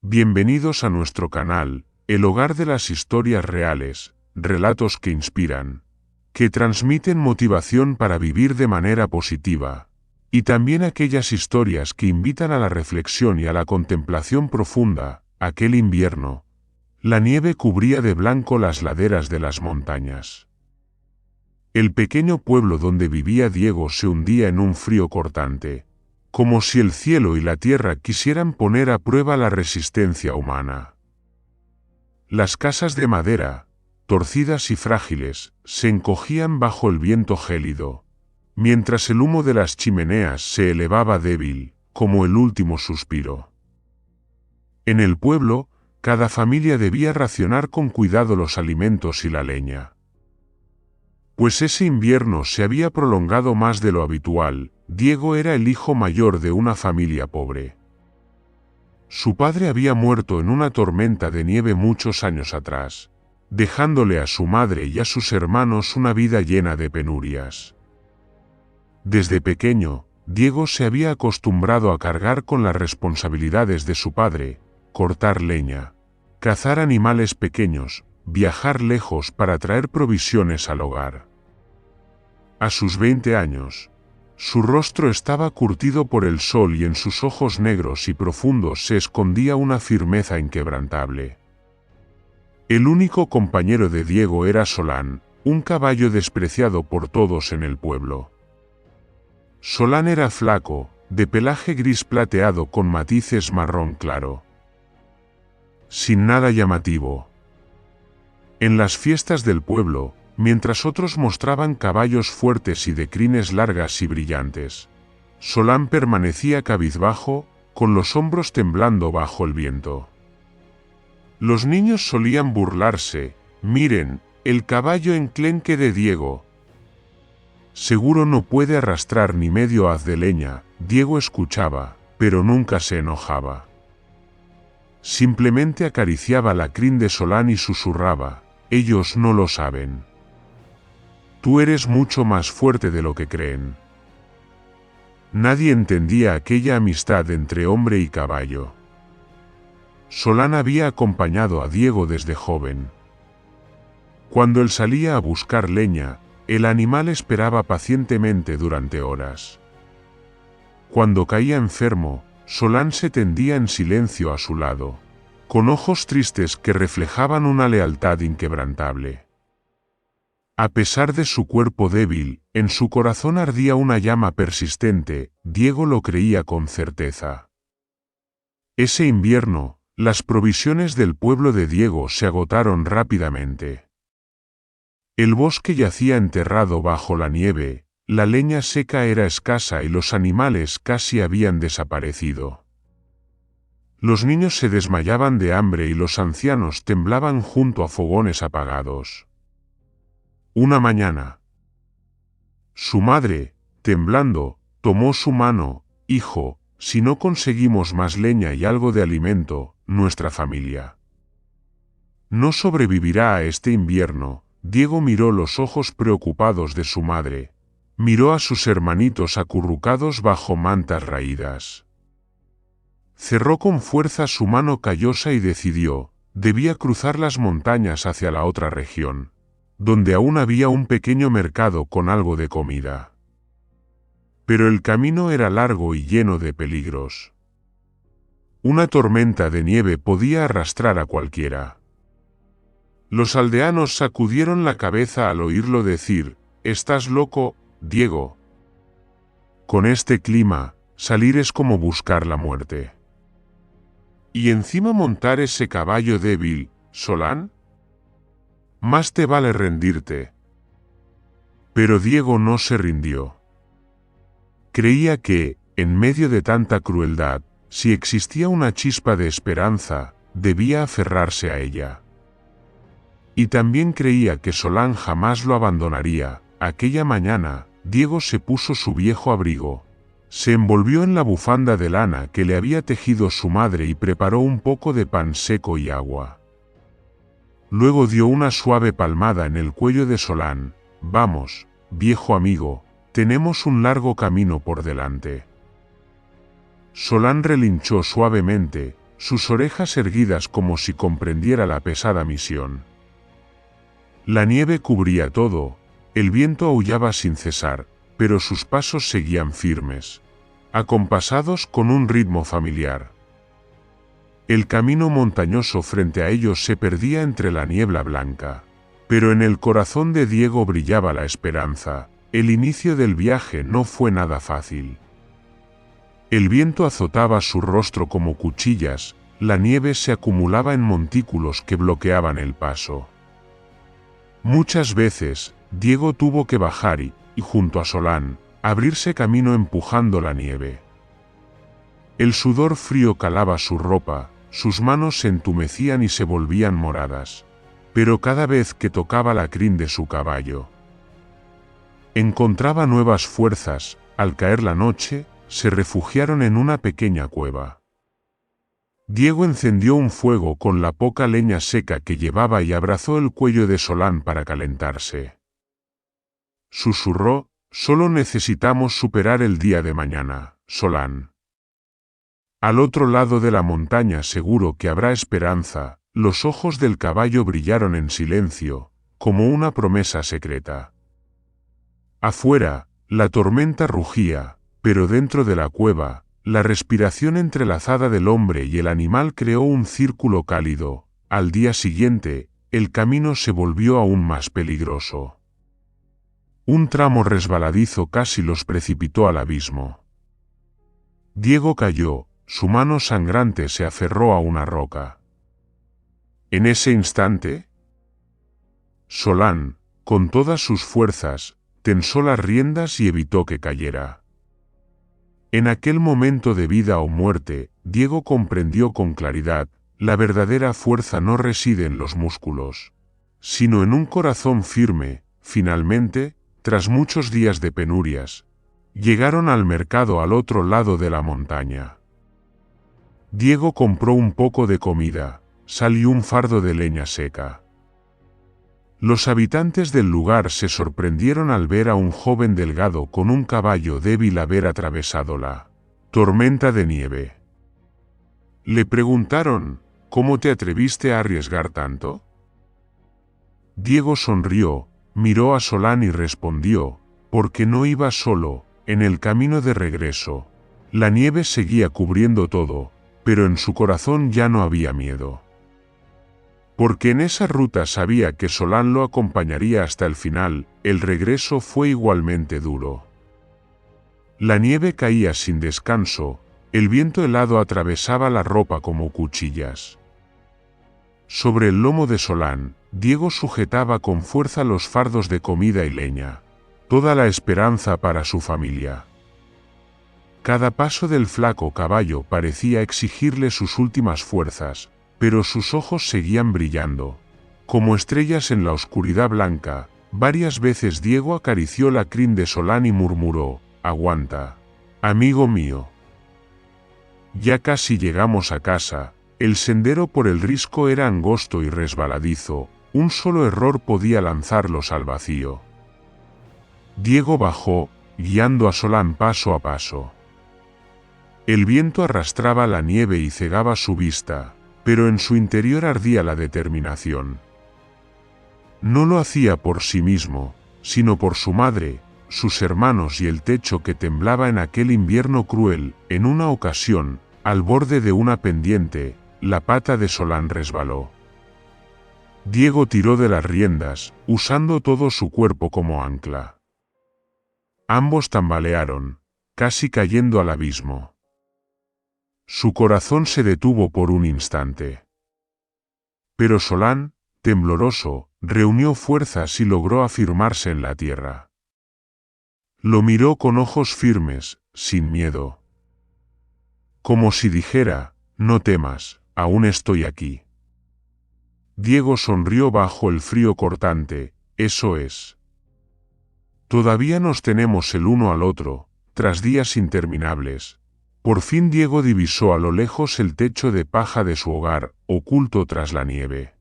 Bienvenidos a nuestro canal, el hogar de las historias reales, relatos que inspiran, que transmiten motivación para vivir de manera positiva, y también aquellas historias que invitan a la reflexión y a la contemplación profunda. Aquel invierno, la nieve cubría de blanco las laderas de las montañas. El pequeño pueblo donde vivía Diego se hundía en un frío cortante, como si el cielo y la tierra quisieran poner a prueba la resistencia humana. Las casas de madera, torcidas y frágiles, se encogían bajo el viento gélido, mientras el humo de las chimeneas se elevaba débil, como el último suspiro. En el pueblo, cada familia debía racionar con cuidado los alimentos y la leña. Pues ese invierno se había prolongado más de lo habitual. Diego era el hijo mayor de una familia pobre. Su padre había muerto en una tormenta de nieve muchos años atrás, dejándole a su madre y a sus hermanos una vida llena de penurias. Desde pequeño, Diego se había acostumbrado a cargar con las responsabilidades de su padre, cortar leña, cazar animales pequeños, viajar lejos para traer provisiones al hogar. A sus 20 años, su rostro estaba curtido por el sol y en sus ojos negros y profundos se escondía una firmeza inquebrantable. El único compañero de Diego era Solán, un caballo despreciado por todos en el pueblo. Solán era flaco, de pelaje gris plateado con matices marrón claro. Sin nada llamativo. En las fiestas del pueblo, mientras otros mostraban caballos fuertes y de crines largas y brillantes, Solán permanecía cabizbajo, con los hombros temblando bajo el viento. Los niños solían burlarse: «Miren, el caballo enclenque de Diego. Seguro no puede arrastrar ni medio haz de leña». Diego escuchaba, pero nunca se enojaba. Simplemente acariciaba la crin de Solán y susurraba: «Ellos no lo saben. Tú eres mucho más fuerte de lo que creen». Nadie entendía aquella amistad entre hombre y caballo. Solán había acompañado a Diego desde joven. Cuando él salía a buscar leña, el animal esperaba pacientemente durante horas. Cuando caía enfermo, Solán se tendía en silencio a su lado, con ojos tristes que reflejaban una lealtad inquebrantable. A pesar de su cuerpo débil, en su corazón ardía una llama persistente. Diego lo creía con certeza. Ese invierno, las provisiones del pueblo de Diego se agotaron rápidamente. El bosque yacía enterrado bajo la nieve, la leña seca era escasa y los animales casi habían desaparecido. Los niños se desmayaban de hambre y los ancianos temblaban junto a fogones apagados. Una mañana, su madre, temblando, tomó su mano: «Hijo, si no conseguimos más leña y algo de alimento, nuestra familia no sobrevivirá a este invierno». Diego miró los ojos preocupados de su madre, miró a sus hermanitos acurrucados bajo mantas raídas. Cerró con fuerza su mano callosa y decidió: debía cruzar las montañas hacia la otra región, donde aún había un pequeño mercado con algo de comida. Pero el camino era largo y lleno de peligros. Una tormenta de nieve podía arrastrar a cualquiera. Los aldeanos sacudieron la cabeza al oírlo decir: «¿Estás loco, Diego? Con este clima, salir es como buscar la muerte. Y encima montar ese caballo débil, Solán. Más te vale rendirte». Pero Diego no se rindió. Creía que, en medio de tanta crueldad, si existía una chispa de esperanza, debía aferrarse a ella. Y también creía que Solán jamás lo abandonaría. Aquella mañana, Diego se puso su viejo abrigo, se envolvió en la bufanda de lana que le había tejido su madre y preparó un poco de pan seco y agua. Luego dio una suave palmada en el cuello de Solán: «Vamos, viejo amigo, tenemos un largo camino por delante». Solán relinchó suavemente, sus orejas erguidas como si comprendiera la pesada misión. La nieve cubría todo, el viento aullaba sin cesar, pero sus pasos seguían firmes, acompasados con un ritmo familiar. El camino montañoso frente a ellos se perdía entre la niebla blanca, pero en el corazón de Diego brillaba la esperanza. El inicio del viaje no fue nada fácil. El viento azotaba su rostro como cuchillas, la nieve se acumulaba en montículos que bloqueaban el paso. Muchas veces, Diego tuvo que bajar y, junto a Solán, abrirse camino empujando la nieve. El sudor frío calaba su ropa, sus manos se entumecían y se volvían moradas, pero cada vez que tocaba la crin de su caballo, encontraba nuevas fuerzas. Al caer la noche, se refugiaron en una pequeña cueva. Diego encendió un fuego con la poca leña seca que llevaba y abrazó el cuello de Solán para calentarse. Susurró: «Solo necesitamos superar el día de mañana, Solán. Al otro lado de la montaña seguro que habrá esperanza». Los ojos del caballo brillaron en silencio, como una promesa secreta. Afuera, la tormenta rugía, pero dentro de la cueva, la respiración entrelazada del hombre y el animal creó un círculo cálido. Al día siguiente, el camino se volvió aún más peligroso. Un tramo resbaladizo casi los precipitó al abismo. Diego cayó, su mano sangrante se aferró a una roca. En ese instante, Solán, con todas sus fuerzas, tensó las riendas y evitó que cayera. En aquel momento de vida o muerte, Diego comprendió con claridad: la verdadera fuerza no reside en los músculos, sino en un corazón firme. Finalmente, tras muchos días de penurias, llegaron al mercado al otro lado de la montaña. Diego compró un poco de comida, sal y un fardo de leña seca. Los habitantes del lugar se sorprendieron al ver a un joven delgado con un caballo débil haber atravesado la tormenta de nieve. Le preguntaron: «¿Cómo te atreviste a arriesgar tanto?». Diego sonrió, miró a Solán y respondió: «Porque no iba solo». En el camino de regreso, la nieve seguía cubriendo todo, pero en su corazón ya no había miedo. Porque en esa ruta sabía que Solán lo acompañaría hasta el final. El regreso fue igualmente duro. La nieve caía sin descanso, el viento helado atravesaba la ropa como cuchillas. Sobre el lomo de Solán, Diego sujetaba con fuerza los fardos de comida y leña, toda la esperanza para su familia. Cada paso del flaco caballo parecía exigirle sus últimas fuerzas, pero sus ojos seguían brillando, como estrellas en la oscuridad blanca. Varias veces Diego acarició la crin de Solán y murmuró: «Aguanta, amigo mío». Ya casi llegamos a casa. El sendero por el risco era angosto y resbaladizo, un solo error podía lanzarlos al vacío. Diego bajó, guiando a Solán paso a paso. El viento arrastraba la nieve y cegaba su vista, pero en su interior ardía la determinación. No lo hacía por sí mismo, sino por su madre, sus hermanos y el techo que temblaba en aquel invierno cruel. En una ocasión, al borde de una pendiente, la pata de Solán resbaló. Diego tiró de las riendas, usando todo su cuerpo como ancla. Ambos tambalearon, casi cayendo al abismo. Su corazón se detuvo por un instante. Pero Solán, tembloroso, reunió fuerzas y logró afirmarse en la tierra. Lo miró con ojos firmes, sin miedo. Como si dijera: «No temas, aún estoy aquí». Diego sonrió bajo el frío cortante: «Eso es. Todavía nos tenemos el uno al otro». Tras días interminables, por fin Diego divisó a lo lejos el techo de paja de su hogar, oculto tras la nieve.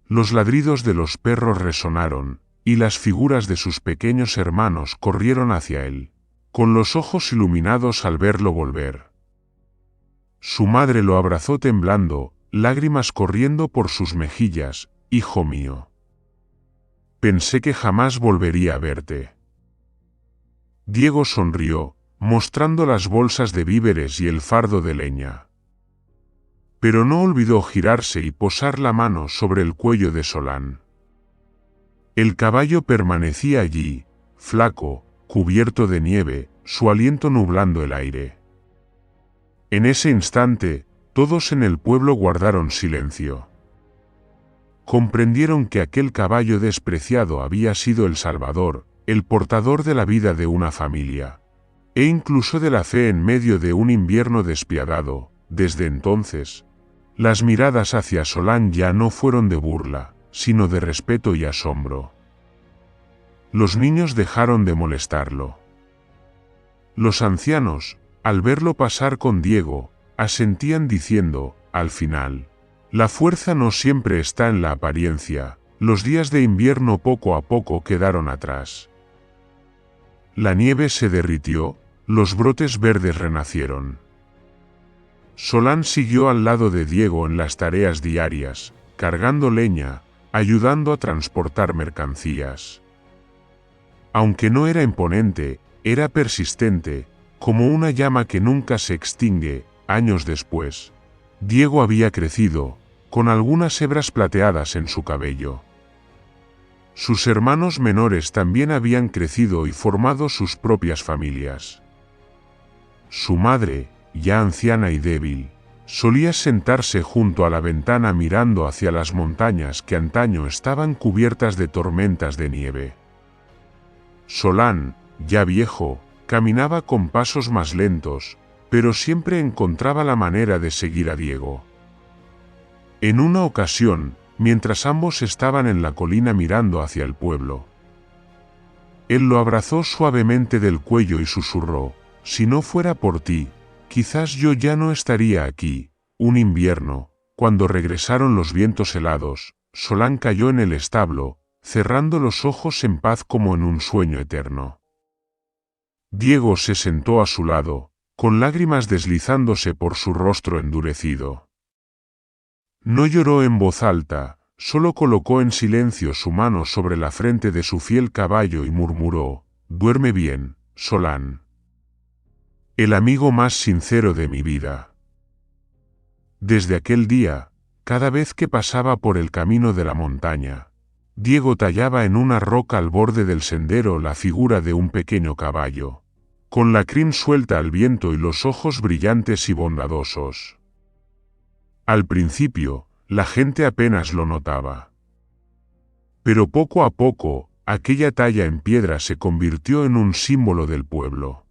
Los ladridos de los perros resonaron, y las figuras de sus pequeños hermanos corrieron hacia él, con los ojos iluminados al verlo volver. Su madre lo abrazó temblando, lágrimas corriendo por sus mejillas. «Hijo mío. Pensé que jamás volvería a verte». Diego sonrió, mostrando las bolsas de víveres y el fardo de leña. Pero no olvidó girarse y posar la mano sobre el cuello de Solán. El caballo permanecía allí, flaco, cubierto de nieve, su aliento nublando el aire. En ese instante, todos en el pueblo guardaron silencio. Comprendieron que aquel caballo despreciado había sido el salvador, el portador de la vida de una familia, e incluso de la fe en medio de un invierno despiadado. Desde entonces, las miradas hacia Solán ya no fueron de burla, sino de respeto y asombro. Los niños dejaron de molestarlo. Los ancianos, al verlo pasar con Diego, asentían diciendo, al final, la fuerza no siempre está en la apariencia. Los días de invierno poco a poco quedaron atrás. La nieve se derritió, los brotes verdes renacieron. Solán siguió al lado de Diego en las tareas diarias, cargando leña, ayudando a transportar mercancías. Aunque no era imponente, era persistente, como una llama que nunca se extingue. Años después, Diego había crecido, con algunas hebras plateadas en su cabello. Sus hermanos menores también habían crecido y formado sus propias familias. Su madre, ya anciana y débil, solía sentarse junto a la ventana mirando hacia las montañas que antaño estaban cubiertas de tormentas de nieve. Solán, ya viejo, caminaba con pasos más lentos, pero siempre encontraba la manera de seguir a Diego. En una ocasión, mientras ambos estaban en la colina mirando hacia el pueblo, él lo abrazó suavemente del cuello y susurró, «Si no fuera por ti, quizás yo ya no estaría aquí». Un invierno, cuando regresaron los vientos helados, Solán cayó en el establo, cerrando los ojos en paz como en un sueño eterno. Diego se sentó a su lado, con lágrimas deslizándose por su rostro endurecido. No lloró en voz alta, solo colocó en silencio su mano sobre la frente de su fiel caballo y murmuró, «Duerme bien, Solán. El amigo más sincero de mi vida». Desde aquel día, cada vez que pasaba por el camino de la montaña, Diego tallaba en una roca al borde del sendero la figura de un pequeño caballo, con la crin suelta al viento y los ojos brillantes y bondadosos. Al principio, la gente apenas lo notaba. Pero poco a poco, aquella talla en piedra se convirtió en un símbolo del pueblo.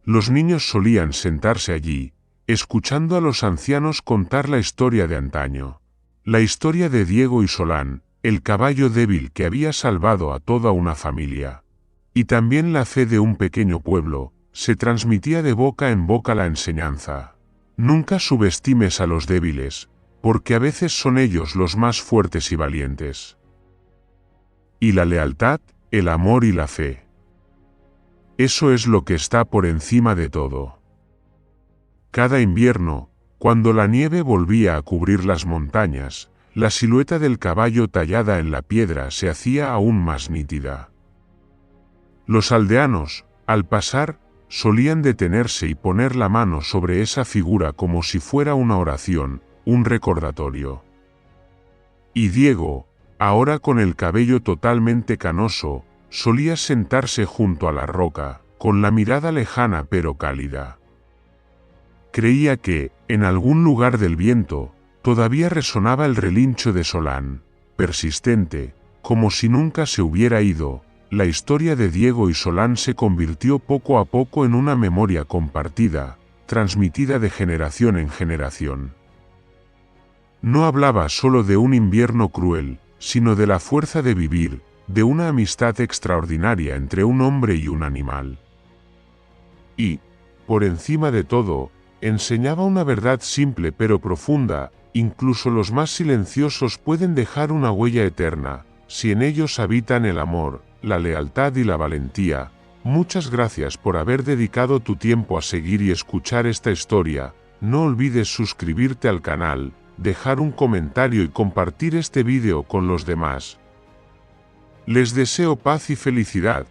Los niños solían sentarse allí, escuchando a los ancianos contar la historia de antaño, la historia de Diego y Solán, el caballo débil que había salvado a toda una familia. Y también la fe de un pequeño pueblo. Se transmitía de boca en boca la enseñanza. Nunca subestimes a los débiles, porque a veces son ellos los más fuertes y valientes. Y la lealtad, el amor y la fe. Eso es lo que está por encima de todo. Cada invierno, cuando la nieve volvía a cubrir las montañas, la silueta del caballo tallada en la piedra se hacía aún más nítida. Los aldeanos, al pasar, solían detenerse y poner la mano sobre esa figura como si fuera una oración, un recordatorio. Y Diego, ahora con el cabello totalmente canoso, solía sentarse junto a la roca, con la mirada lejana pero cálida. Creía que, en algún lugar del viento, todavía resonaba el relincho de Solán, persistente, como si nunca se hubiera ido. La historia de Diego y Solán se convirtió poco a poco en una memoria compartida, transmitida de generación en generación. No hablaba solo de un invierno cruel, sino de la fuerza de vivir, de una amistad extraordinaria entre un hombre y un animal. Y, por encima de todo, enseñaba una verdad simple pero profunda: incluso los más silenciosos pueden dejar una huella eterna, si en ellos habitan el amor, la lealtad y la valentía. Muchas gracias por haber dedicado tu tiempo a seguir y escuchar esta historia. No olvides suscribirte al canal, dejar un comentario y compartir este vídeo con los demás. Les deseo paz y felicidad.